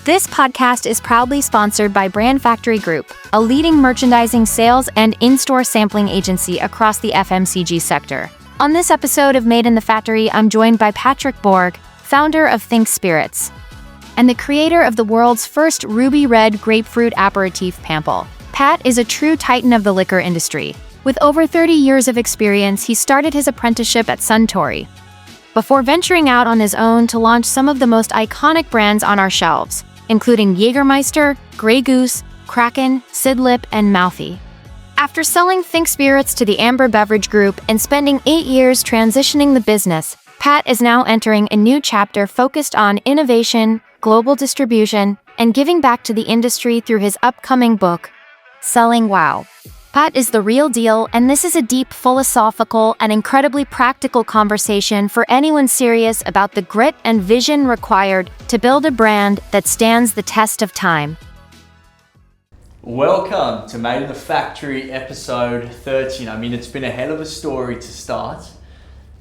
This podcast is proudly sponsored by Brand Factory Group, a leading merchandising sales and in-store sampling agency across the FMCG sector. On this episode of Made in the Factory, I'm joined by pborg, founder of Think Spirits, and the creator of the world's first ruby red grapefruit aperitif pample. Pat is a true titan of the liquor industry. With over 30 years of experience, he started his apprenticeship at Suntory, before venturing out on his own to launch some of the most iconic brands on our shelves, including Jägermeister, Grey Goose, Kraken, Sidlip, and Mouthy. After selling Think Spirits to the Amber Beverage Group and spending 8 years transitioning the business, Pat is now entering a new chapter focused on innovation, global distribution, and giving back to the industry through his upcoming book, Selling Wow. Pat is the real deal, and this is a deep, philosophical, and incredibly practical conversation for anyone serious about the grit and vision required to build a brand that stands the test of time. Welcome to Made in the Factory episode 13. I mean, it's been a hell of a story to start.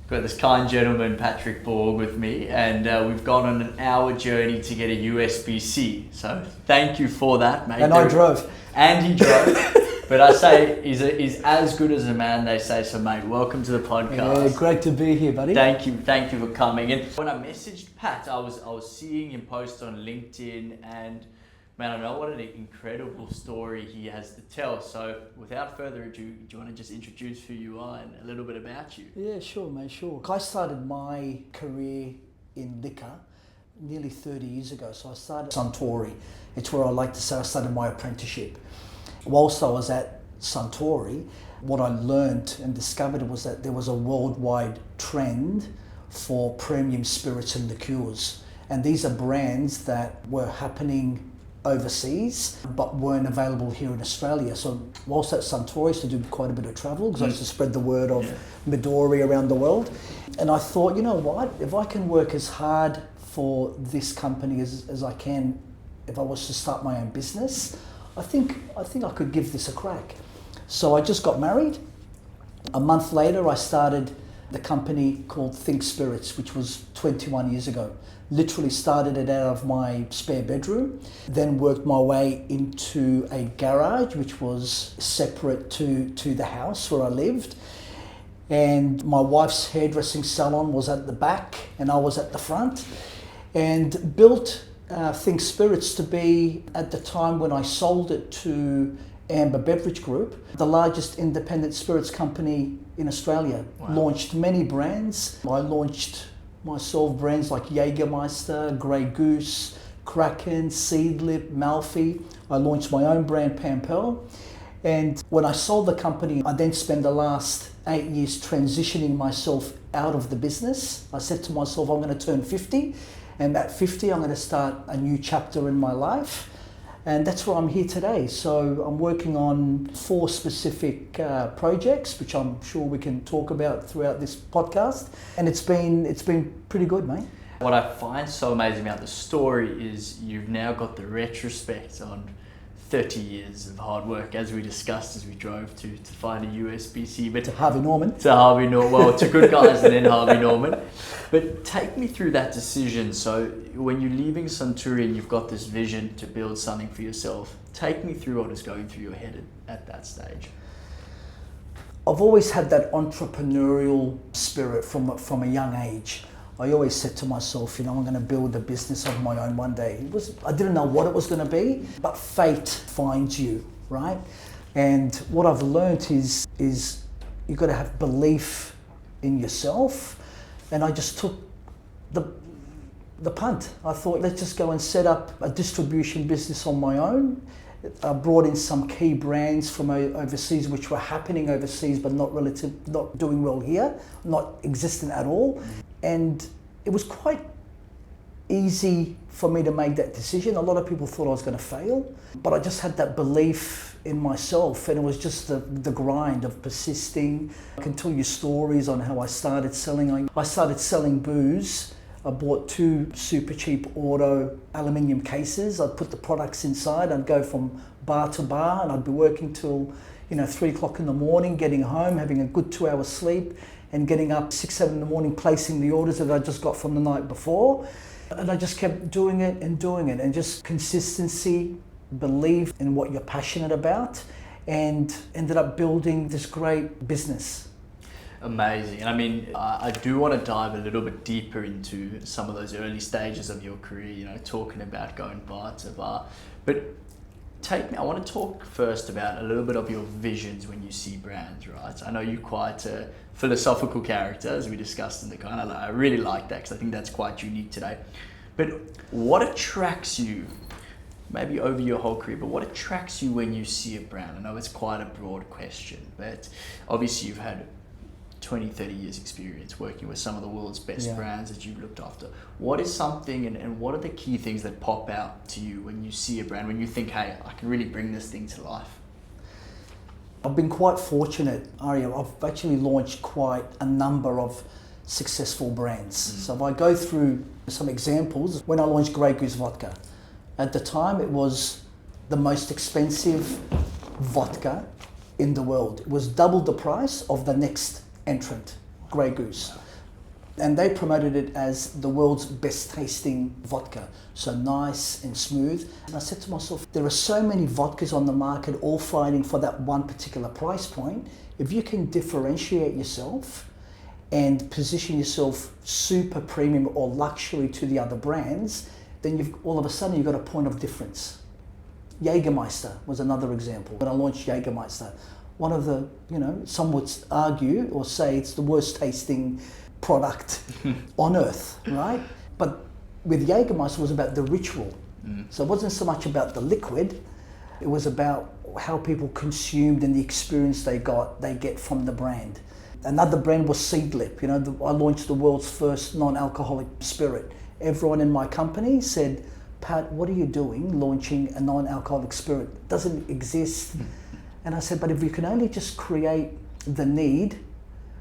Got this kind gentleman, pborg, with me, and we've gone on an hour journey to get a USB-C. So thank you for that, mate. And I drove. And he drove. But I say he's as good as a man, they say. So, mate, welcome to the podcast. Yeah, great to be here, buddy. Thank you for coming. And when I messaged Pat, I was seeing him post on LinkedIn, and man, I know what an incredible story he has to tell. So, without further ado, do you want to just introduce who you are and a little bit about you? Yeah, sure, mate, sure. I started my career in liquor nearly 30 years ago. So I started Suntory. It's where I like to say I started my apprenticeship. Whilst I was at Suntory, what I learned and discovered was that there was a worldwide trend for premium spirits and liqueurs. And these are brands that were happening overseas but weren't available here in Australia. So whilst at Suntory, I used to do quite a bit of travel because I used to spread the word of Midori around the world. And I thought, you know what, if I can work as hard for this company as I can if I was to start my own business, I think I could give this a crack. So I just got married. A month later, I started the company called Think Spirits, which was 21 years ago. Literally started it out of my spare bedroom, then worked my way into a garage, which was separate to the house where I lived. And my wife's hairdressing salon was at the back and I was at the front, and built Think Spirits to be, at the time when I sold it to Amber Beverage Group, the largest independent spirits company in Australia. Wow. Launched many brands. I launched myself brands like Jägermeister, Grey Goose, Kraken, Sidlip, Mouthy. I launched my own brand, Pampel. And when I sold the company, I then spent the last 8 years transitioning myself out of the business. I said to myself, I'm going to turn 50. And at 50, I'm going to start a new chapter in my life. And that's where I'm here today. So I'm working on 4 specific projects, which I'm sure we can talk about throughout this podcast. And it's been pretty good, mate. What I find so amazing about the story is you've now got the retrospect on 30 years of hard work, as we discussed as we drove to find a USB-C. But to Harvey Norman. Well, to Good Guys and then Harvey Norman. But take me through that decision. So when you're leaving Suntory and you've got this vision to build something for yourself, take me through what is going through your head at that stage. I've always had that entrepreneurial spirit from a young age. I always said to myself, I'm going to build a business of my own one day. I didn't know what it was going to be, but fate finds you, right? And what I've learned is you've got to have belief in yourself. And I just took the punt. I thought, let's just go and set up a distribution business on my own. I brought in some key brands from overseas, which were happening overseas, but not doing well here, not existent at all. And it was quite easy for me to make that decision. A lot of people thought I was going to fail, but I just had that belief in myself, and it was just the grind of persisting. I can tell you stories on how I started selling. I started selling booze. I bought 2 super cheap auto aluminium cases. I'd put the products inside. I'd go from bar to bar, and I'd be working till 3 o'clock in the morning, getting home, having a good 2 hours sleep, and getting up 6, 7 in the morning, placing the orders that I just got from the night before. And I just kept doing it and just consistency, believe in what you're passionate about, and ended up building this great business. Amazing. And I mean, I do want to dive a little bit deeper into some of those early stages of your career, you know, talking about going bar to bar. But I want to talk first about a little bit of your visions when you see brands, right? I know you're quite a philosophical character, as we discussed in the kind of, I really like that because I think that's quite unique today. But what attracts you, maybe over your whole career, but what attracts you when you see a brand? I know it's quite a broad question, but obviously you've had 20, 30 years experience working with some of the world's best brands that you've looked after. What is something and what are the key things that pop out to you when you see a brand, when you think, hey, I can really bring this thing to life? I've been quite fortunate, Arya. I've actually launched quite a number of successful brands. So if I go through some examples, when I launched Grey Goose Vodka, at the time it was the most expensive vodka in the world. It was double the price of the next entrant, Grey Goose. And they promoted it as the world's best tasting vodka. So nice and smooth. And I said to myself, there are so many vodkas on the market all fighting for that one particular price point. If you can differentiate yourself and position yourself super premium or luxury to the other brands, then all of a sudden you've got a point of difference. Jägermeister was another example. When I launched Jägermeister, one of the, some would argue or say it's the worst tasting product on earth, right? But with Jägermeister, it was about the ritual. So it wasn't so much about the liquid, it was about how people consumed and the experience they get from the brand. Another brand was Seedlip. I launched the world's first non-alcoholic spirit. Everyone in my company said, Pat, what are you doing launching a non-alcoholic spirit? It doesn't exist. And I said, but if you can only just create the need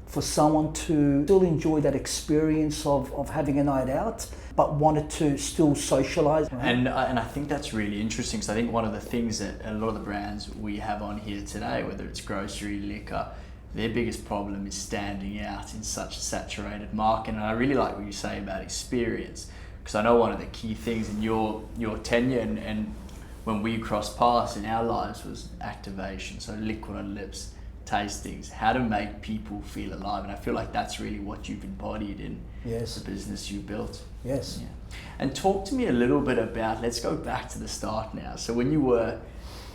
for someone to still enjoy that experience of having a night out, but wanted to still socialize. Right? And I think that's really interesting, because I think one of the things that a lot of the brands we have on here today, whether it's grocery, liquor, their biggest problem is standing out in such a saturated market. And I really like what you say about experience, because I know one of the key things in your tenure and when we crossed paths in our lives was activation. So liquid on lips, tastings, how to make people feel alive. And I feel like that's really what you've embodied in the business you built. Yes. Yeah. And talk to me a little bit about, let's go back to the start now. So when you were,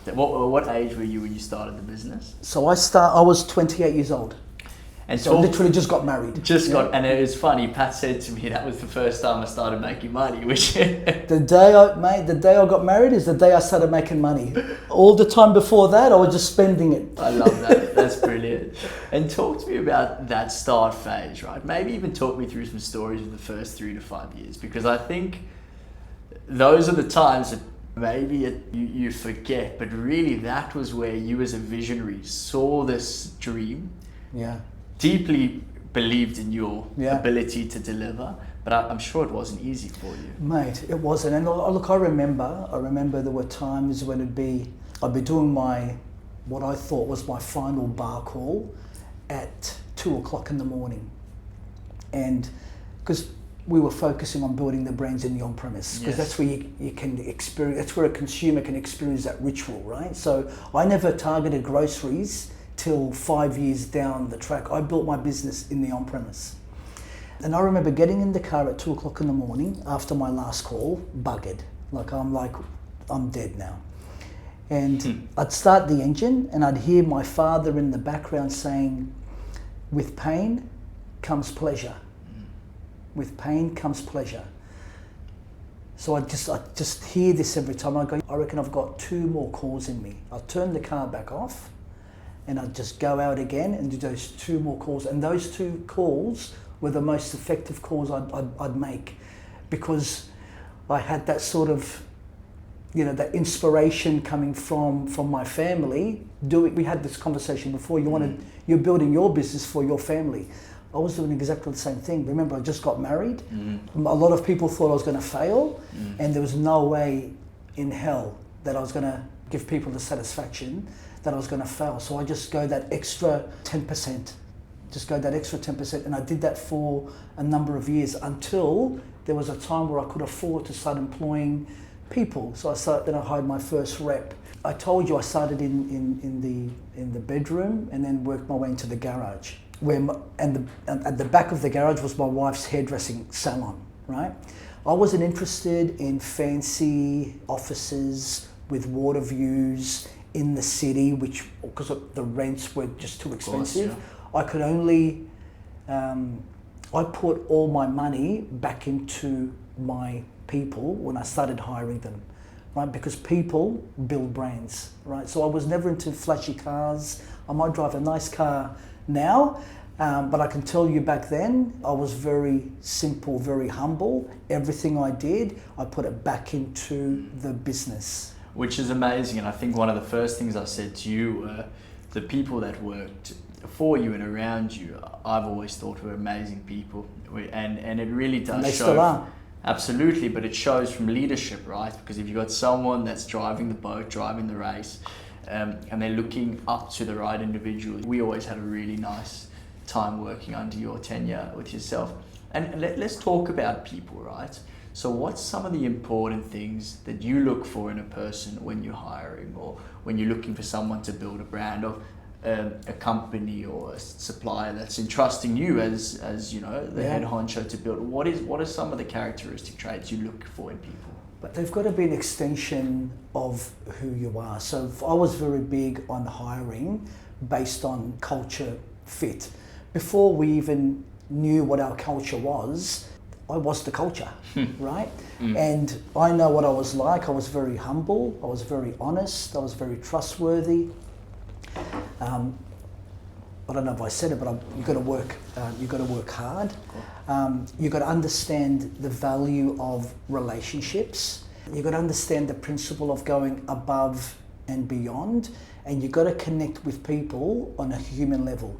what age were you when you started the business? So I was 28 years old. And so I literally just got married. And it was funny, Pat said to me that was the first time I started making money, which... The day I got married is the day I started making money. All the time before that, I was just spending it. I love that, that's brilliant. And talk to me about that start phase, right? Maybe even talk me through some stories of the first 3 to 5 years, because I think those are the times that maybe you forget, but really that was where you as a visionary saw this dream. Yeah. Deeply believed in your ability to deliver, but I'm sure it wasn't easy for you. Mate, it wasn't. And look, I remember there were times when I'd be doing what I thought was my final bar call at 2:00 in the morning. And because we were focusing on building the brands in the on-premise, because that's where you can experience, that's where a consumer can experience that ritual, right? So I never targeted groceries till 5 years down the track. I built my business in the on-premise. And I remember getting in the car at 2:00 in the morning after my last call, buggered. I'm dead now. And I'd start the engine and I'd hear my father in the background saying, with pain comes pleasure. With pain comes pleasure. So I just hear this every time. I go, I reckon I've got 2 more calls in me. I'll turn the car back off and I'd just go out again and do those 2 more calls. And those 2 calls were the most effective calls I'd make, because I had that sort of, that inspiration coming from my family. We had this conversation before. You're building your business for your family. I was doing exactly the same thing. Remember, I just got married. A lot of people thought I was going to fail, and there was no way in hell that I was going to give people the satisfaction that I was going to fail. So I just go that extra 10%. And I did that for a number of years until there was a time where I could afford to start employing people. So then I hired my first rep. I told you I started in the bedroom and then worked my way into the garage. And at the back of the garage was my wife's hairdressing salon, right? I wasn't interested in fancy offices with water views in the city, because the rents were just too expensive. Course, yeah. I could only, I put all my money back into my people when I started hiring them, right? Because people build brands, right? So I was never into flashy cars. I might drive a nice car now, but I can tell you back then, I was very simple, very humble. Everything I did, I put it back into the business. Which is amazing, and I think one of the first things I said to you were the people that worked for you and around you, I've always thought were amazing people, and it really does And they show. still are. Absolutely, but it shows from leadership, right? Because if you've got someone that's driving the boat, driving the race, and they're looking up to the right individual, we always had a really nice time working under your tenure with yourself. And let's talk about people, right? So what's some of the important things that you look for in a person when you're hiring, or when you're looking for someone to build a brand, of a company or a supplier that's entrusting you as you know, the head honcho to build? What are some of the characteristic traits you look for in people? But they've got to be an extension of who you are. So I was very big on hiring based on culture fit. Before we even knew what our culture was, I was the culture, right? And I know what I was like. I was very humble. I was very honest. I was very trustworthy. I don't know if I said it, but you've got to work. You've got to work hard. You've got to understand the value of relationships. You've got to understand the principle of going above and beyond, and you've got to connect with people on a human level,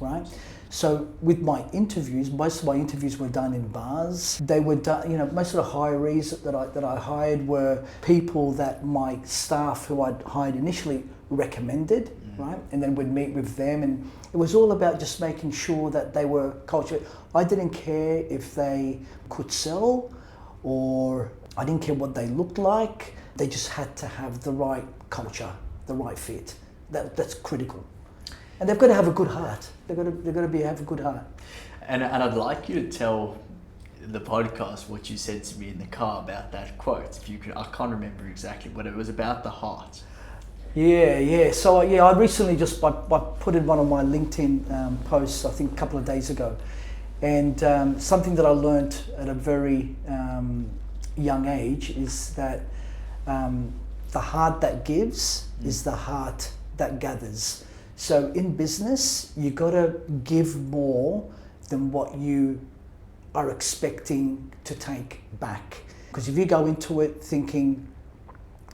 right? So with my interviews, most of my interviews were done in bars. They were done, most of the hirees that I hired were people that my staff who I'd hired initially recommended, right? And then we'd meet with them, and it was all about just making sure that they were culture. I didn't care if they could sell, or I didn't care what they looked like. They just had to have the right culture, the right fit. That's critical. And they've got to have a good heart. They've got to have a good heart. And I'd like you to tell the podcast what you said to me in the car about that quote. If you could, I can't remember exactly, but it was about the heart. Yeah. So I recently just I put in one of my LinkedIn posts, I think a couple of days ago, and something that I learned at a very young age is that the heart that gives is the heart that gathers. So in business, you got to give more than what you are expecting to take back. Because if you go into it thinking,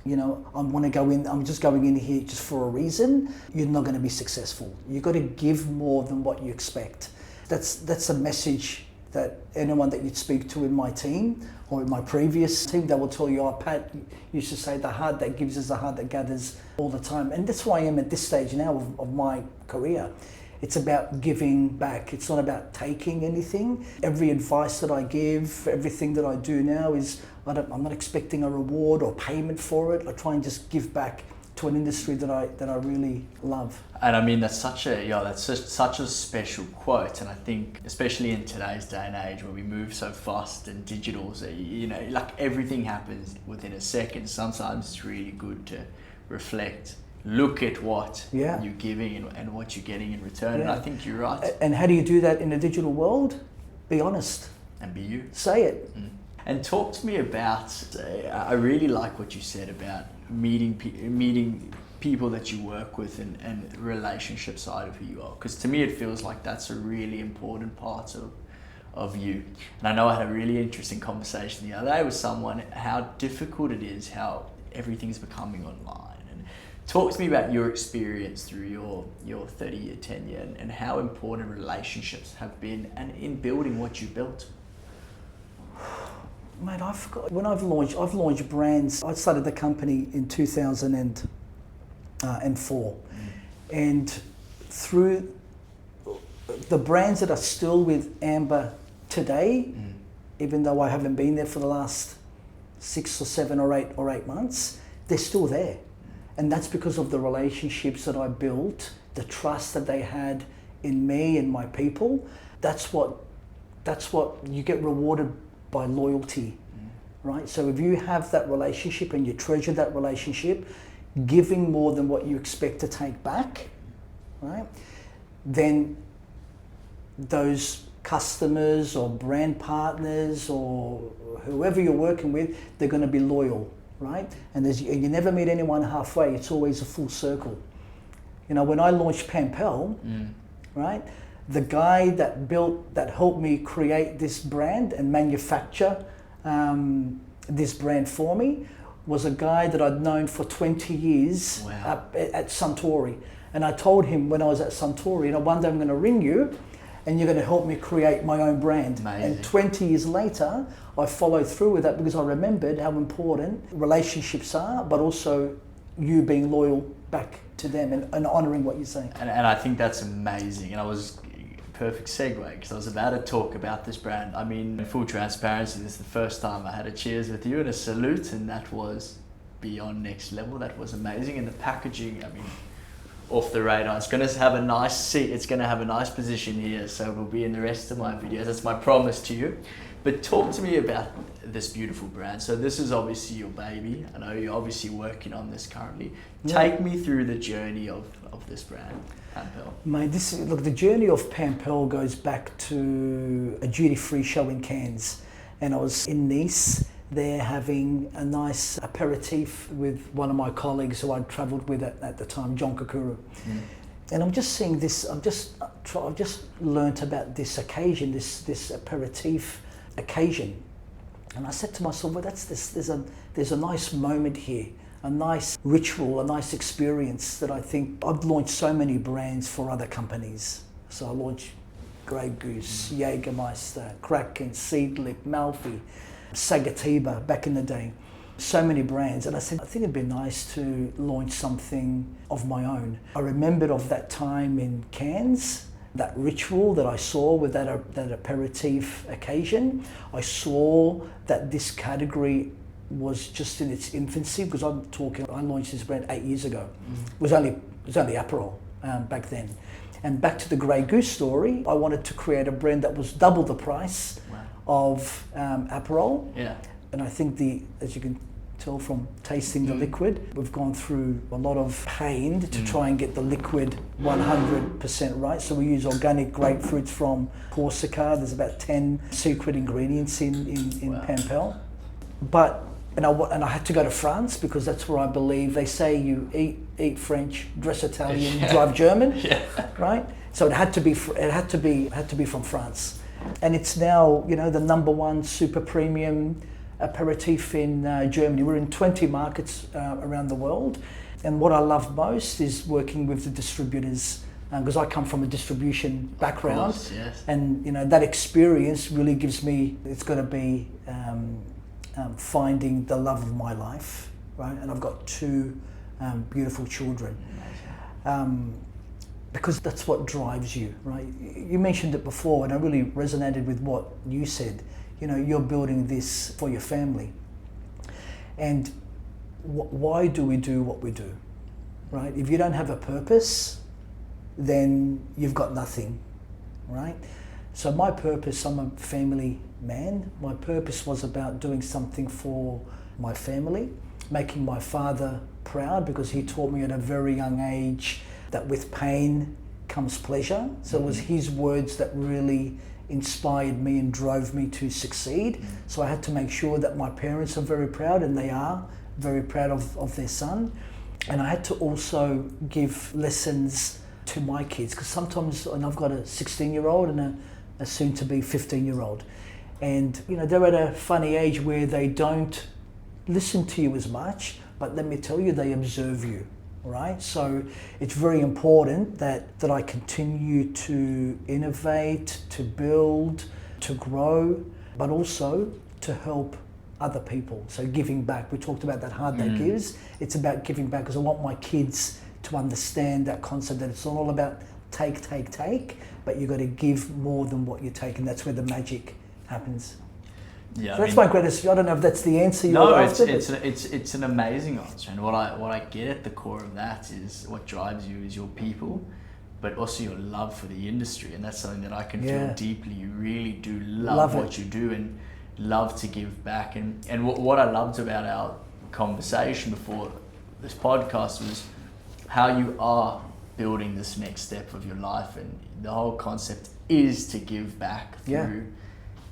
I'm just going in here just for a reason, you're not going to be successful. You got to give more than what you expect. That's a message that anyone that you'd speak to in my team or in my previous team, they will tell you, Pat used to say the heart that gives is the heart that gathers all the time. And that's why I am at this stage now of my career. It's about giving back. It's not about taking anything. Every advice that I give, everything that I do now is, I'm not expecting a reward or payment for it. I try and just give back to an industry that I really love. And I mean, that's such a special quote. And I think, especially in today's day and age where we move so fast and digital, so, like everything happens within a second, sometimes it's really good to reflect, look at what you're giving and what you're getting in return. And I think you're right. And how do you do that in a digital world? Be honest. And be you. Say it. And talk to me about, I really like what you said about meeting people that you work with and the relationship side of who you are. Because to me, it feels like that's a really important part of you. And I know I had a really interesting conversation the other day with someone, how difficult it is, how everything's becoming online. And talk to me about your experience through your 30-year tenure and how important relationships have been and in building what you built. Mate, I forgot. When I've launched brands. I started the company in 2004, and through the brands that are still with Amber today, even though I haven't been there for the last 6 or 7 or 8 months, they're still there. And that's because of the relationships that I built, the trust that they had in me and my people. That's what you get rewarded by loyalty, right? So if you have that relationship and you treasure that relationship, giving more than what you expect to take back, right? Then those customers or brand partners or whoever you're working with, they're going to be loyal, right? And you never meet anyone halfway. It's always a full circle. You know, when I launched Pampel, right, the guy that helped me create this brand and manufacture this brand for me was a guy that I'd known for 20 years. Wow. At Suntory. And I told him when I was at Suntory, one day I'm going to ring you and you're going to help me create my own brand. Amazing. And 20 years later, I followed through with that because I remembered how important relationships are, but also you being loyal back to them and honouring what you're saying. And I think that's amazing. And I was perfect segue because I was about to talk about this brand. I mean, in full transparency, this is the first time I had a cheers with you and a salute, and that was beyond next level. That was amazing. And the packaging, I mean, off the radar. It's going to have a nice seat. It's going to have a nice position here, so it will be in the rest of my videos. That's my promise to you. But talk to me about this beautiful brand. So this is obviously your baby. I know you're obviously working on this currently. Yeah. Take me through the journey of this brand, Pampel. Mate, the journey of Pampel goes back to a duty-free show in Cairns. And I was in Nice, there having a nice aperitif with one of my colleagues who I'd travelled with at the time, John Kakuru. And I'm just seeing this, I've just learnt about this occasion, this aperitif occasion. And I said to myself, well, there's a nice moment here, a nice ritual, a nice experience that I think I've launched so many brands for other companies. So I launched Grey Goose, Jägermeister, Kraken, Seedlip, Malfi, Sagatiba back in the day. So many brands, and I said, I think it'd be nice to launch something of my own. I remembered of that time in Cairns, that ritual that I saw with that aperitif occasion. I saw that this category was just in its infancy because I launched this brand 8 years ago. It was only Aperol back then. And back to the Grey Goose story, I wanted to create a brand that was double the price of Aperol. Yeah. And I think as you can tell from tasting the liquid, we've gone through a lot of pain to try and get the liquid 100% right. So we use organic grapefruits from Corsica. There's about 10 secret ingredients in Pampel. But and I had to go to France because that's where I believe they say you eat French, dress Italian, drive German, right? So it had to be from France, and it's now the #1 super premium aperitif in Germany. We're in 20 markets around the world, and what I love most is working with the distributors because I come from a distribution background, Of course, yes. and that experience really gives me. It's going to be. Finding the love of my life, right? And I've got 2 beautiful children. Because that's what drives you, right? You mentioned it before, and I really resonated with what you said. You're building this for your family. And why do we do what we do, right? If you don't have a purpose, then you've got nothing, right? So my purpose, I'm a family man. My purpose was about doing something for my family, making my father proud because he taught me at a very young age that with pain comes pleasure. So it was his words that really inspired me and drove me to succeed. So I had to make sure that my parents are very proud, and they are very proud of their son. And I had to also give lessons to my kids because sometimes, and I've got a 16-year-old and a soon-to-be 15-year-old. And they're at a funny age where they don't listen to you as much, but let me tell you, they observe you, right? So it's very important that I continue to innovate, to build, to grow, but also to help other people. So giving back, we talked about that heart that gives. It's about giving back because I want my kids to understand that concept that it's not all about take, but you've got to give more than what you take, and that's where the magic happens. Yeah, So that's my greatest. I don't know if that's the answer you're after. It's an amazing answer, and what I get at the core of that is what drives you is your people, but also your love for the industry, and that's something that I can feel deeply. You really do love what you do and love to give back, and what I loved about our conversation before this podcast was how you are building this next step of your life, and the whole concept is to give back through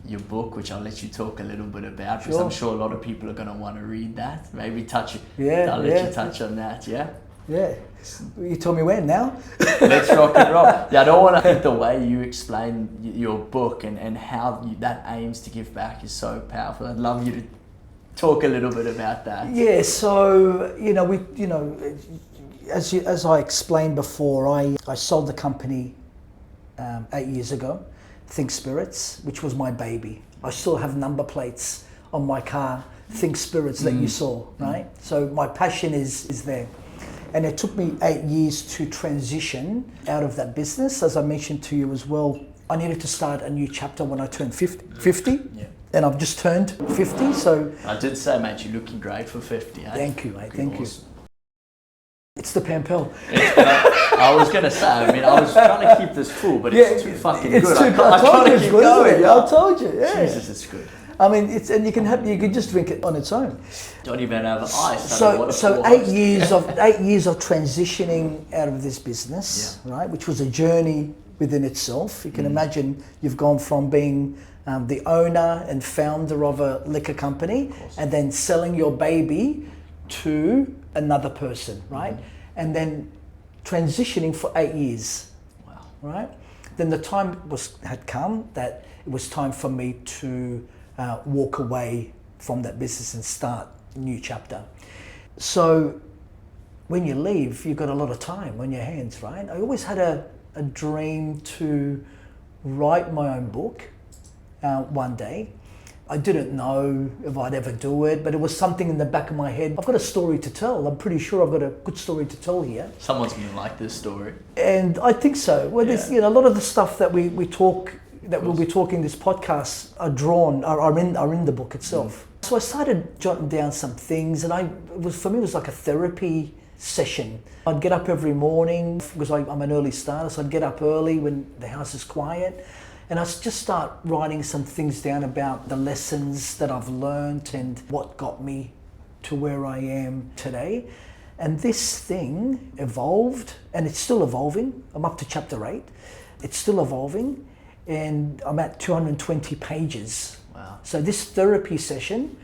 your book, which I'll let you talk a little bit about, because I'm sure a lot of people are going to want to read that. Maybe I'll let you touch on that. Yeah, You told me when now? Let's rock and roll. Yeah, I don't want to think the way you explain your book and how that aims to give back is so powerful. I'd love you to talk a little bit about that. Yeah, so as I explained before, I sold the company 8 years ago. Think Spirits, which was my baby. I still have number plates on my car, Think Spirits, that you saw, right? So my passion is there. And it took me 8 years to transition out of that business. As I mentioned to you as well, I needed to start a new chapter when I turned 50. Yeah. And I've just turned 50, so... I did say, mate, you're looking great for 50, eh? Thank you, mate, thank you. It's the Pampel. I was going to say, I was trying to keep this full, but it's too fucking good. I can't keep going. I told you, Jesus, it's good. You can just drink it on its own. Don't even have ice. So 8 years of 8 years of transitioning out of this business, right, which was a journey within itself. You can imagine you've gone from being the owner and founder of a liquor company, and then selling your baby to another person, right? And then transitioning for 8 years. Wow. Right? Then the time had come that it was time for me to walk away from that business and start a new chapter. So when you leave, you've got a lot of time on your hands, right? I always had a dream to write my own book one day. I didn't know if I'd ever do it, but it was something in the back of my head. I've got a story to tell. I'm pretty sure I've got a good story to tell here. Someone's going to like this story. And I think so. Well, there's, a lot of the stuff that we'll be talking this podcast are in the book itself. So I started jotting down some things, and for me it was like a therapy session. I'd get up every morning because I'm an early starter, so I'd get up early when the house is quiet. And I just start writing some things down about the lessons that I've learned and what got me to where I am today. And this thing evolved, and it's still evolving. I'm up to chapter 8. It's still evolving, and I'm at 220 pages. Wow. So this therapy session,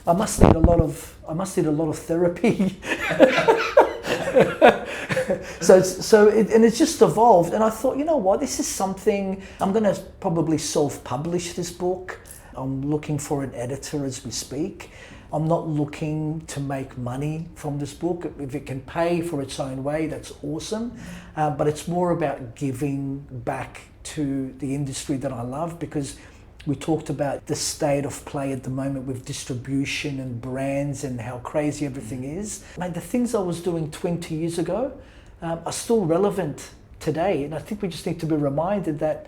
I must need a lot of therapy. It's just evolved, and I thought, you know what, this is something, I'm going to probably self-publish this book. I'm looking for an editor as we speak. I'm not looking to make money from this book. If it can pay for its own way, that's awesome. But it's more about giving back to the industry that I love, because we talked about the state of play at the moment with distribution and brands and how crazy everything is. Mate, the things I was doing 20 years ago are still relevant today. And I think we just need to be reminded that,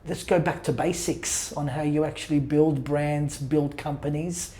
let's go back to basics on how you actually build brands, build companies,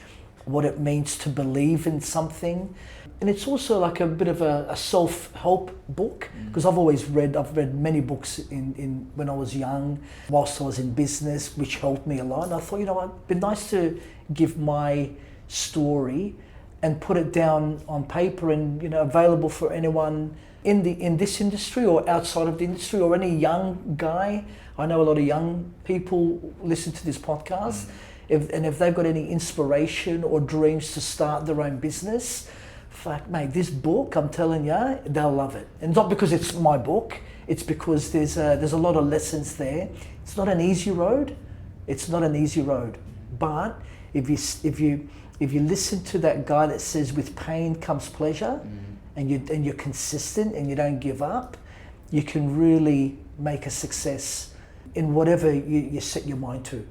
what it means to believe in something. And it's also like a bit of a self-help book, because I've read many books in when I was young, whilst I was in business, which helped me a lot. And I thought, it'd be nice to give my story and put it down on paper and, available for anyone in this industry or outside of the industry, or any young guy. I know a lot of young people listen to this podcast. If they've got any inspiration or dreams to start their own business, fuck, mate, this book, I'm telling you, they'll love it. And not because it's my book, it's because there's a lot of lessons there. It's not an easy road. But if you listen to that guy that says, with pain comes pleasure, and you're consistent and you don't give up, you can really make a success in whatever you set your mind to.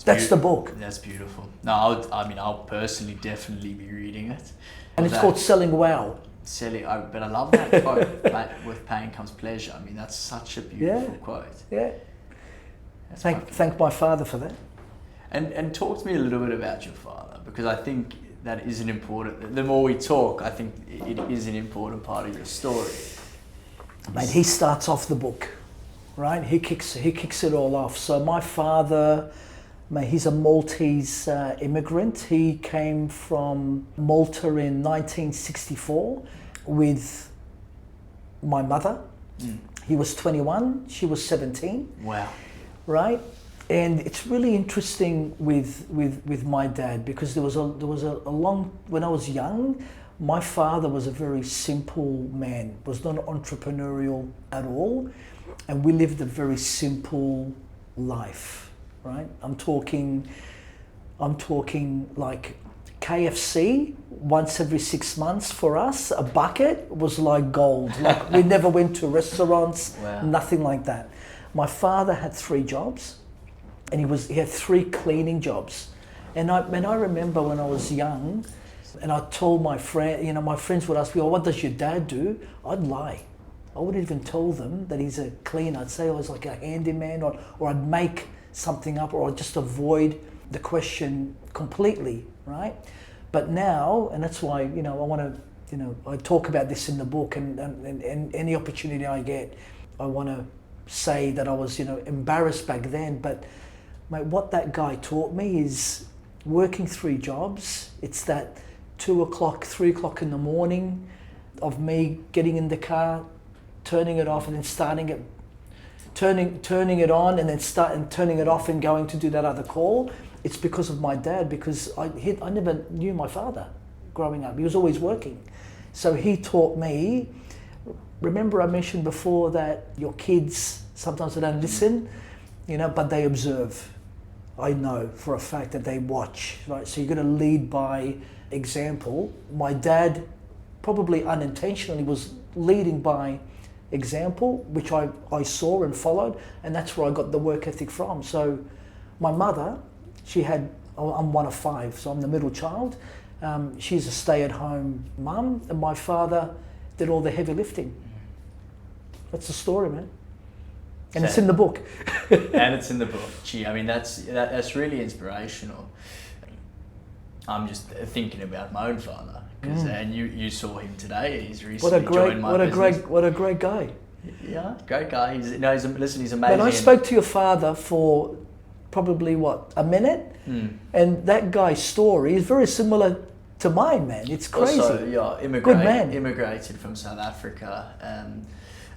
That's the book. That's beautiful. No, I'll personally definitely be reading it. And it's called Selling Wow. But I love that quote, with pain comes pleasure. That's such a beautiful quote. Yeah. Thank my father for that. And talk to me a little bit about your father, because I think that is an important, the more we talk, I think it is an important part of your story. Mate, he starts off the book, right? He kicks it all off. So my father, mate, he's a Maltese immigrant. He came from Malta in 1964 with my mother. He was 21, she was 17. Wow. Right? And it's really interesting with my dad, because there was a long, when I was young, my father was a very simple man, was not entrepreneurial at all, and we lived a very simple life, right? I'm talking like KFC once every 6 months for us, a bucket was like gold. Like, we never went to restaurants, Wow. Nothing like that. My father had 3 jobs, and he had 3 cleaning jobs. And I remember when I was young, and I told my friend, my friends would ask me, "Oh, what does your dad do?" I'd lie. I wouldn't even tell them that he's a cleaner. I'd say I was like a handyman, or I'd make something up, or I'd just avoid the question completely, right? But now, and that's why, I want to, I talk about this in the book, and any opportunity I get, I want to say that I was, embarrassed back then. But mate, what that guy taught me is working 3 jobs. It's that 2 o'clock, 3 o'clock in the morning of me getting in the car, turning it off, and then turning it on, and then turning it off and going to do that other call. It's because of my dad, because I never knew my father growing up. He was always working. So he taught me, remember I mentioned before that your kids, sometimes they don't listen, but they observe. I know for a fact that they watch, right? So you're going to lead by example. My dad, probably unintentionally, was leading by example, which I saw and followed, and that's where I got the work ethic from. So my mother, I'm one of 5, so I'm the middle child. She's a stay-at-home mum, and my father did all the heavy lifting. That's the story, man. And it's in the book. And it's in the book. Gee, I mean, that's really inspirational. I'm just thinking about my own father, and you saw him today. He's recently joined my business. What a great guy. Yeah, great guy. He's amazing. But I spoke to your father for probably a minute, and that guy's story is very similar to mine, man. It's crazy. Also, yeah, good man. Immigrated from South Africa,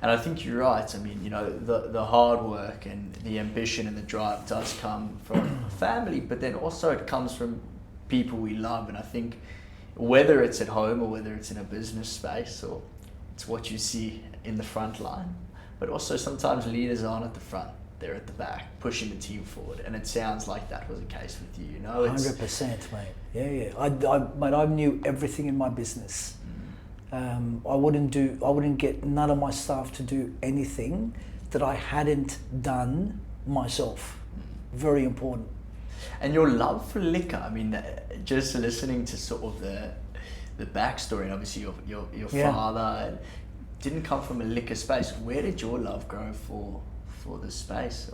and I think you're right. I mean, the hard work and the ambition and the drive does come from family, but then also it comes from people we love. And I think whether it's at home or whether it's in a business space, or it's what you see in the front line, but also sometimes leaders aren't at the front. They're at the back, pushing the team forward, and it sounds like that was the case with you. 100%, mate. Yeah. I knew everything in my business. I wouldn't get none of my staff to do anything that I hadn't done myself. Very important. And your love for liquor, I mean, just listening to sort of the backstory, and obviously your father didn't come from a liquor space. Where did your love grow for the space?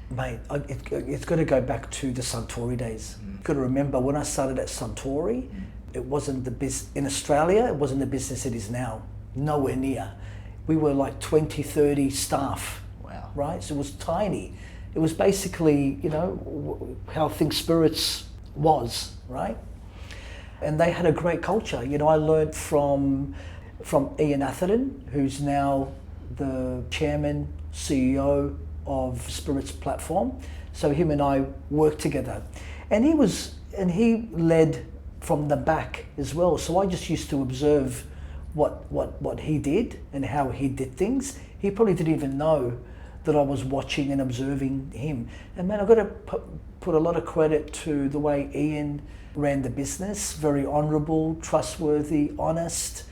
Mate, it's got to go back to the Suntory days. You've got to remember, when I started at Suntory, it wasn't in Australia, it wasn't the business it is now. Nowhere near. We were like 20, 30 staff. Wow. Right? So it was tiny. It was basically, how Think Spirits was, right? And they had a great culture. I learned from Ian Atherton, who's now the chairman, CEO of Spirits Platform. So him and I worked together, and he led from the back as well. So I just used to observe what he did and how he did things. He probably didn't even know that I was watching and observing him. And man, I've got to put a lot of credit to the way Ian ran the business. Very honourable, trustworthy, honest.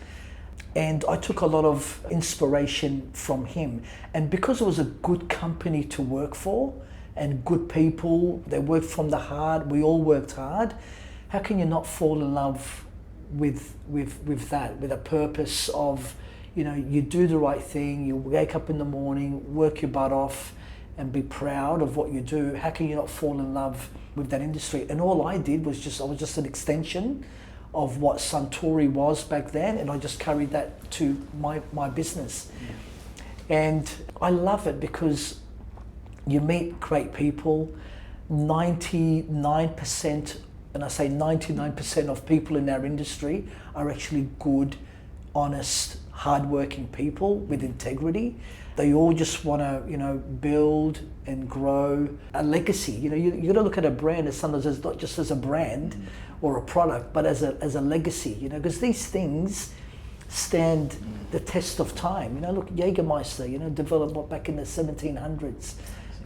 And I took a lot of inspiration from him. And because it was a good company to work for and good people, they worked from the heart, we all worked hard, how can you not fall in love with that, with a purpose of, you do the right thing, you wake up in the morning, work your butt off, and be proud of what you do, how can you not fall in love with that industry? And all I did was I was just an extension of what Suntory was back then, and I just carried that to my business. And I love it because you meet great people. 99%, and I say 99% of people in our industry are actually good, honest, hardworking people with integrity. They all just want to, build and grow a legacy. You got to look at a brand as sometimes as not just as a brand or a product, but as a legacy. Because these things stand the test of time. Look, Jägermeister, developed back in the 1700s.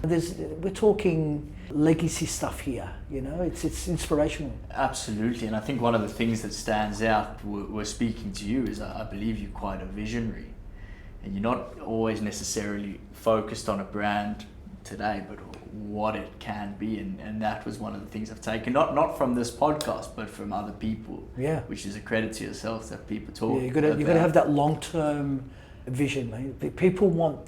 We're talking legacy stuff here. It's inspirational. Absolutely, and I think one of the things that stands out, we're speaking to you, is I believe you're quite a visionary. And you're not always necessarily focused on a brand today, but what it can be. And that was one of the things I've taken, not from this podcast, but from other people. Yeah. Which is a credit to yourself that people talk. Yeah, you got to have that long-term vision, mate. People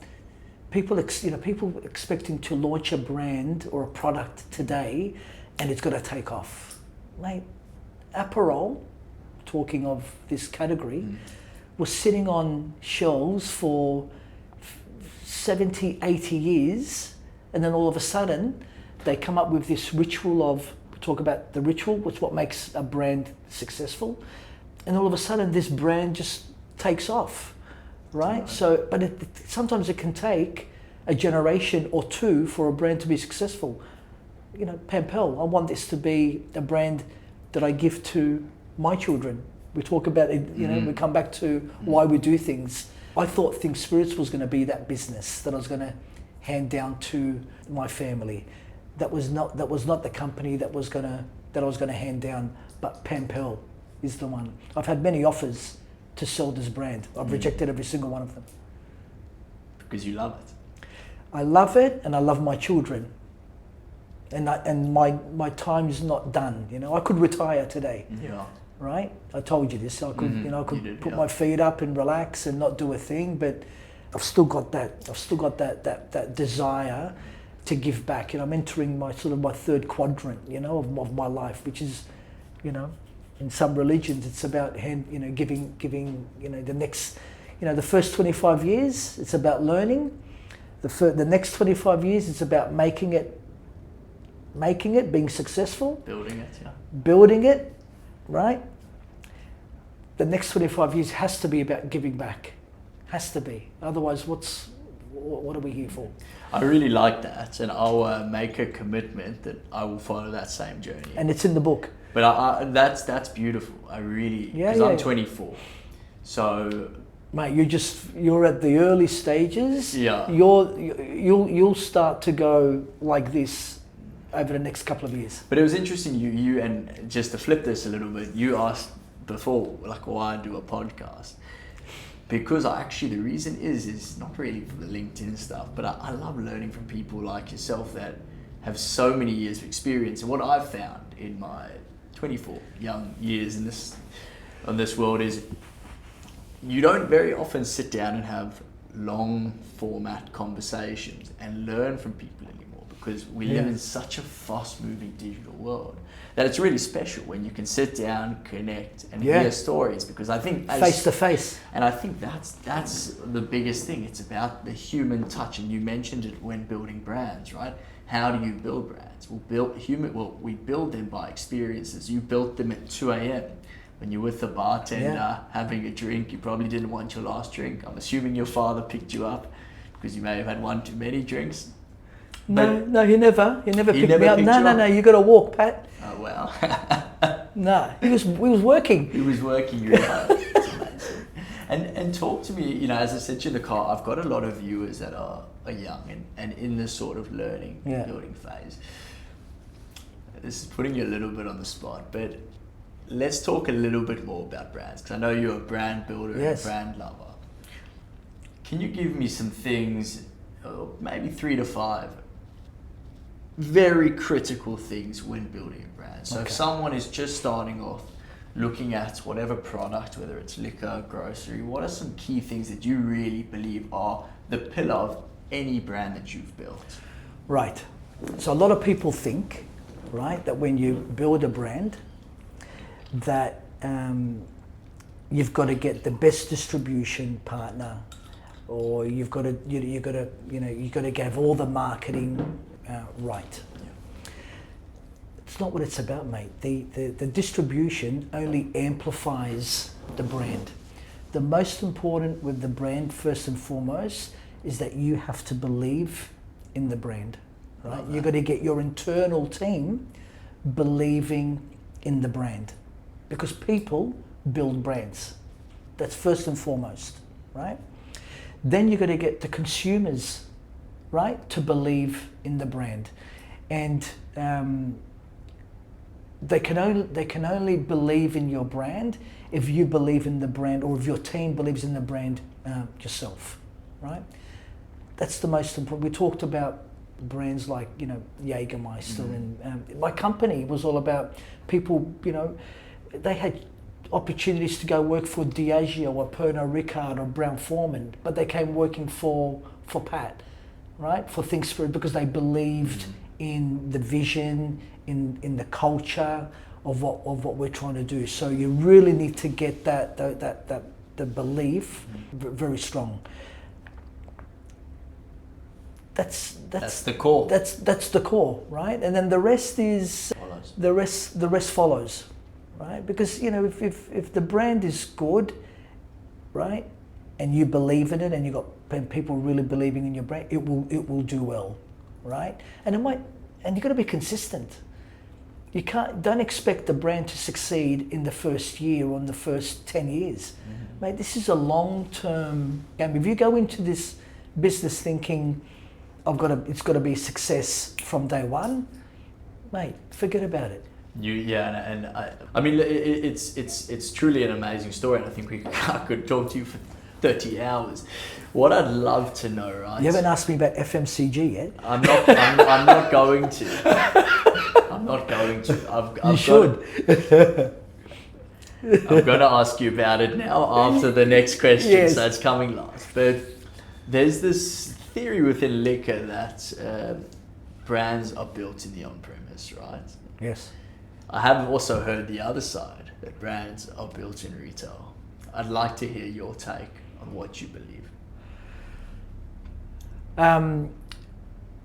expecting to launch a brand or a product today, and it's got to take off, mate. Aperol, talking of this category. Was sitting on shelves for 70, 80 years, and then all of a sudden they come up with this ritual of, talk about the ritual, which is what makes a brand successful, and all of a sudden this brand just takes off, right? So, but sometimes it can take a generation or two for a brand to be successful. Pampel, I want this to be a brand that I give to my children. We talk about it, we come back to why we do things. I thought Think Spirits was going to be that business that I was going to hand down to my family. That was not the company that I was going to hand down, but Pampel is the one. I've had many offers to sell this brand. I've rejected every single one of them. Because you love it. I love it, and I love my children. And my time is not done. I could retire today. Yeah. Right? I told you this. I could put my feet up and relax and not do a thing, but I've still got that. I've still got that desire to give back. I'm entering my third quadrant, of my life, which is, in some religions it's about giving, the next, the first 25 years it's about learning. The next 25 years it's about making it, being successful, building it. Right? The next 25 years has to be about giving back. Has to be. Otherwise, what are we here for? I really like that, and I'll make a commitment that I will follow that same journey. And it's in the book. But that's beautiful. I really, because I'm 24, so. Mate, you're at the early stages. Yeah. You'll start to go like this over the next couple of years. But it was interesting, you and just to flip this a little bit, you asked before, why I do a podcast. Because the reason is not really for the LinkedIn stuff, but I love learning from people like yourself that have so many years of experience. And what I've found in my 24 young years on this world is you don't very often sit down and have long format conversations and learn from people anymore, because we live in such a fast moving digital world that it's really special when you can sit down, connect and hear stories, because I think face to face, and I think that's the biggest thing. It's about the human touch, and you mentioned it when building brands, right? How do you build brands? We build them by experiences. You built them at 2 a.m. when you're with the bartender having a drink. You probably didn't want your last drink. I'm assuming your father picked you up because you may have had one too many drinks. No, he never picked me up. No, you got to walk, Pat. Oh wow. No, he was working. He was working really hard. It's amazing. And talk to me. As I said to you in the car, I've got a lot of viewers that are young and in this sort of learning, building phase. This is putting you a little bit on the spot, but let's talk a little bit more about brands, because I know you're a brand builder and a brand lover. Can you give me some things, maybe 3 to 5, very critical things when building a brand? So if someone is just starting off looking at whatever product, whether it's liquor, grocery, what are some key things that you really believe are the pillar of any brand that you've built? Right. So a lot of people think, right, that when you build a brand, that you've got to get the best distribution partner, or you've got to have all the marketing right. It's not what it's about, mate. The distribution only amplifies the brand. The most important with the brand, first and foremost, is that you have to believe in the brand, right? You've got to get your internal team believing in the brand, because people build brands. That's first and foremost, right? Then you've got to get the consumers, right, to believe in the brand. And they can only believe in your brand if you believe in the brand, or if your team believes in the brand yourself, right? That's the most important. We talked about brands like, Jägermeister, and my company was all about people, they had opportunities to go work for Diageo or Pernod Ricard or Brown-Forman, but they came working for Pat, right? For things because they believed in the vision, in the culture of what we're trying to do. So you really need to get the belief very strong. That's the core. That's the core, right? And then the rest is Follows. the rest follows, right? Because if the brand is good, right, and you believe in it, and people really believing in your brand, it will do well, right? And you've got to be consistent. Don't expect the brand to succeed in the first year or in the first 10 years. Mate, this is a long-term game. If you go into this business thinking, it's got to be a success from day one, mate, forget about it. I mean, it's truly an amazing story, and I think I could talk to you for 30 hours. What I'd love to know, right? You haven't asked me about FMCG yet. I'm not going to. I'm not going to. You should. I'm going to ask you about it now after the next question, yes. So it's coming last. But there's this theory within liquor that brands are built in the on-premise, right? Yes. I have also heard the other side, that brands are built in retail. I'd like to hear your take on what you believe.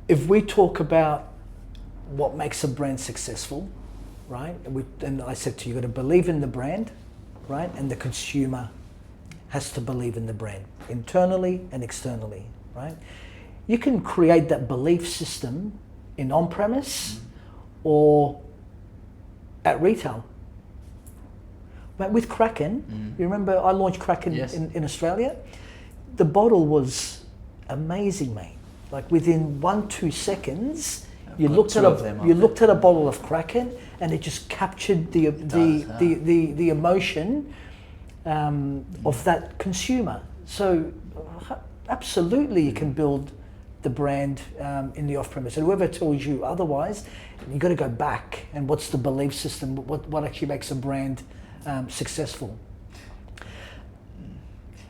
If we talk about what makes a brand successful, right? And I said to you, you've got to believe in the brand, right? And the consumer has to believe in the brand, internally and externally, right? You can create that belief system in on-premise or at retail. But with Kraken, you remember I launched Kraken in Australia? The bottle was amazing, mate. Like within 1-2 seconds, you looked at a bottle of Kraken, and it just captured the emotion of that consumer. So absolutely, you can build the brand in the off-premise. And whoever tells you otherwise, you've got to go back and what's the belief system? What actually makes a brand successful?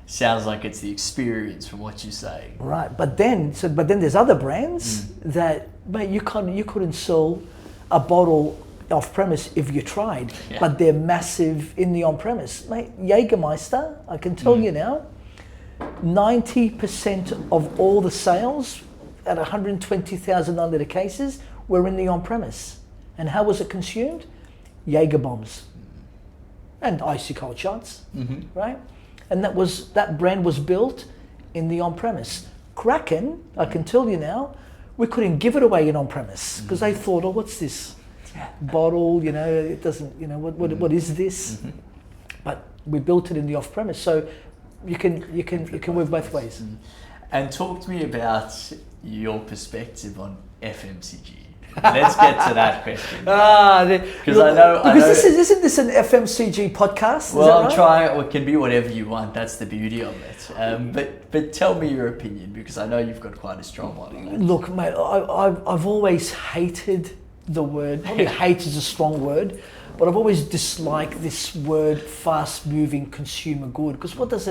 Sounds like it's the experience from what you say. Right, but then there's other brands that, mate, you couldn't sell a bottle off premise if you tried, but they're massive in the on premise. Mate, Jägermeister, I can tell you now, 90% of all the sales at 120,000 litre cases were in the on premise. And how was it consumed? Jaeger bombs and icy cold shots, right? And that brand was built in the on-premise. Kraken, I can tell you now, we couldn't give it away in on-premise because they thought, oh, what's this bottle? It doesn't. What is this? But we built it in the off-premise, so you can work both ways. And talk to me about your perspective on FMCG. Let's get to that question. Because I know. Isn't this an FMCG podcast? Well, I'm trying. It can be whatever you want. That's the beauty of it. But tell me your opinion, because I know you've got quite a strong one on that. Look, mate, I've always hated the word. Probably hate is a strong word, but I've always disliked this word, fast-moving consumer good. Because what does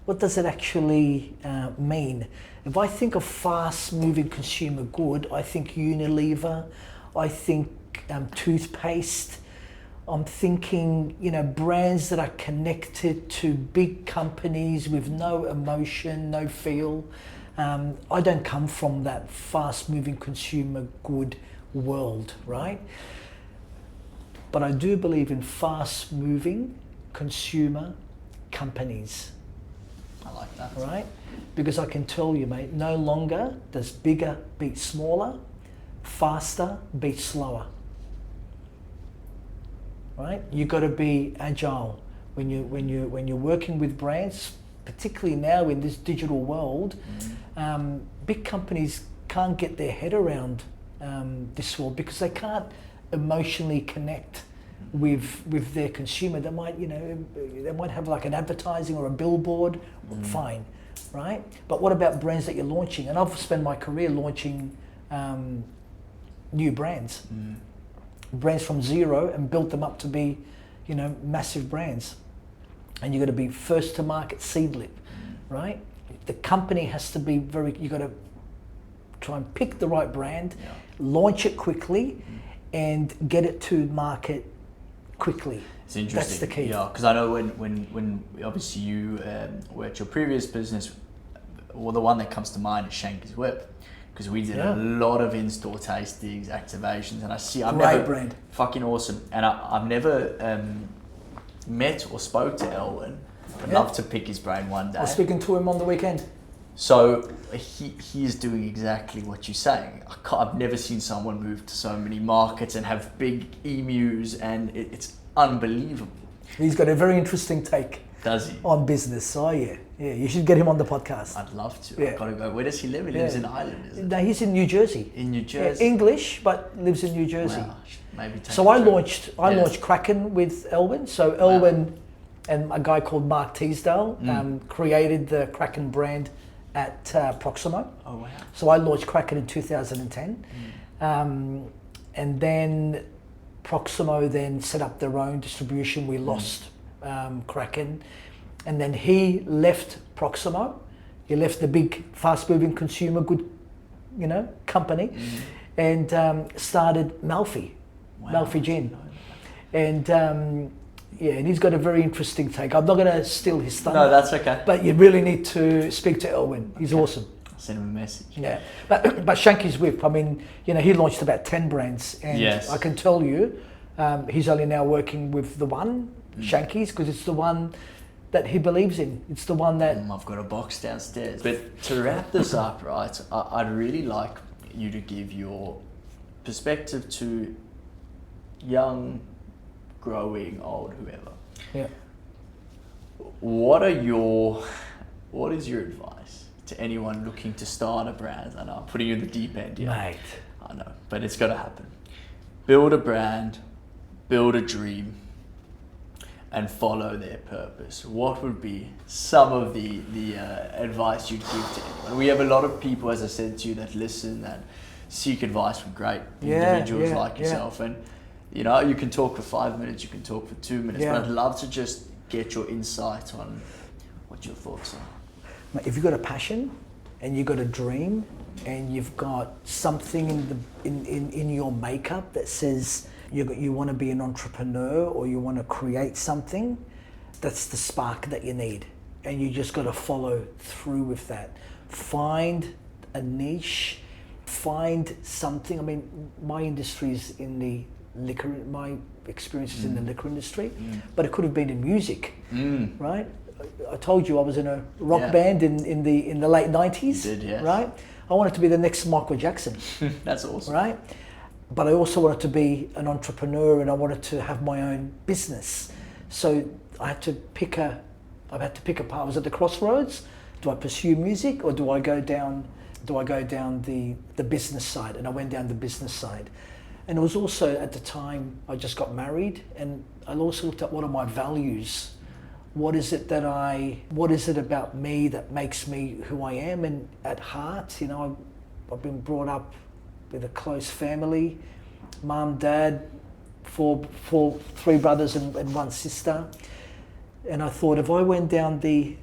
what does it actually mean? If I think of fast-moving consumer good, I think Unilever, I think toothpaste. I'm thinking, brands that are connected to big companies with no emotion, no feel. I don't come from that fast-moving consumer good world, right? But I do believe in fast-moving consumer companies. I like that. Right? Because I can tell you, mate, no longer does bigger beat smaller, faster beat slower. Right? You got to be agile when you're working with brands, particularly now in this digital world. Big companies can't get their head around this world because they can't emotionally connect with their consumer. They might have like an advertising or a billboard. Fine, right? But what about brands that you're launching? And I've spent my career launching new brands. Brands from zero and built them up to be, massive brands. And you've got to be first to market seed lip, right? The company has to be you got to try and pick the right brand, launch it quickly, and get it to market quickly. It's interesting. That's the key. Yeah, because I know when obviously you were at your previous business, well, the one that comes to mind is Shanky's Whip. Because we did a lot of in-store tastings, activations, and I'm Great never brand. Fucking awesome. And I've never met or spoke to Elwin. I'd love to pick his brain one day. I was speaking to him on the weekend. So he is doing exactly what you're saying. I've never seen someone move to so many markets and have big emus, and it's unbelievable. He's got a very interesting take. Does he? On business. Oh yeah, you should get him on the podcast. I'd love to. Yeah. I've got to go. Where does he live? He lives in Ireland, is it? No, he's in New Jersey. In New Jersey. English, but lives in New Jersey. Wow. Maybe take So I launched Kraken with Elwin. So Elwin and a guy called Mark Teasdale created the Kraken brand at Proximo. Oh wow. So I launched Kraken in 2010. And then Proximo then set up their own distribution. We lost Kraken. And then he left Proximo. He left the big fast-moving consumer good, company and started Malfi. Malfi Gin. And and he's got a very interesting take. I'm not going to steal his thunder. No, that's okay. But you really need to speak to Elwin. He's awesome. I'll send him a message. Yeah. But Shanky's Whip, I mean, he launched about 10 brands. And I can tell you, he's only now working with the one, Shanky's, because it's the one that he believes in. It's the one that... I've got a box downstairs. But to wrap this up, right, I'd really like you to give your perspective to young, growing, old, whoever. Yeah. What is your advice to anyone looking to start a brand? I know I'm putting you in the deep end here. Mate. I know, but it's got to happen. Build a brand, build a dream, and follow their purpose. What would be some of the advice you'd give to anyone? We have a lot of people, as I said to you, that listen, that seek advice from great individuals like yourself. And you can talk for 5 minutes, you can talk for 2 minutes, but I'd love to just get your insight on what your thoughts are. If you've got a passion and you've got a dream and you've got something in your makeup that says you want to be an entrepreneur or you want to create something, that's the spark that you need. And you just got to follow through with that. Find a niche, find something. I mean, my industry is in the liquor, my experience is in the liquor industry, but it could have been in music, right? I told you I was in a rock band in the late 90s, you did, yes. Right? I wanted to be the next Michael Jackson. That's awesome. Right? But I also wanted to be an entrepreneur and I wanted to have my own business. So I had to pick a path. I was at the crossroads. Do I pursue music or do I go down the business side? And I went down the business side. And it was also at the time I just got married, and I also looked at what are my values. What is it about me that makes me who I am? And at heart, I've been brought up with a close family, mum, dad, three brothers and one sister. And I thought if I went down the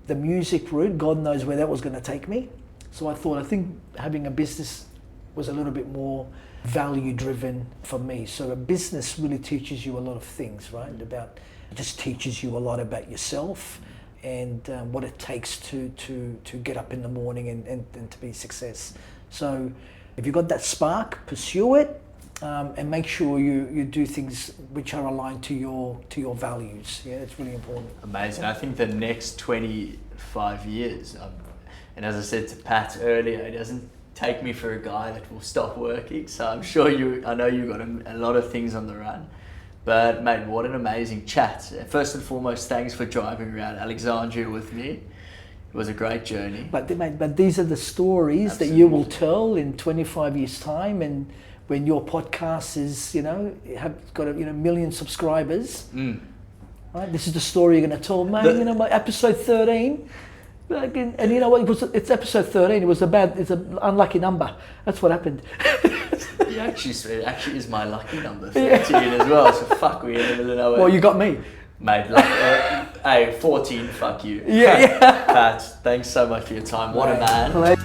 the music route, God knows where that was going to take me. So I think having a business was a little bit more value driven for me. So a business really teaches you a lot of things, right? It just teaches you a lot about yourself and what it takes to get up in the morning and to be a success. So if you've got that spark, pursue it, and make sure you do things which are aligned to your values. Yeah, it's really important. Amazing. I think the next 25 years, and as I said to Pat earlier, it doesn't take me for a guy that will stop working. So I'm sure I know you've got a lot of things on the run. But mate, what an amazing chat. First and foremost, thanks for driving around Alexandria with me. It was a great journey. But these are the stories Absolutely. that you will tell in 25 years' time, and when your podcast is, have got a million subscribers. Right? This is the story you're going to tell, mate. My episode 13. And you know what? It's episode 13. It's an unlucky number. That's what happened. Yeah, it actually is my lucky number, 13 as well. So fuck, we ended in a way. Well, you got me. Mate, hey, 14, fuck you. Yeah. Pat, thanks so much for your time. What a man.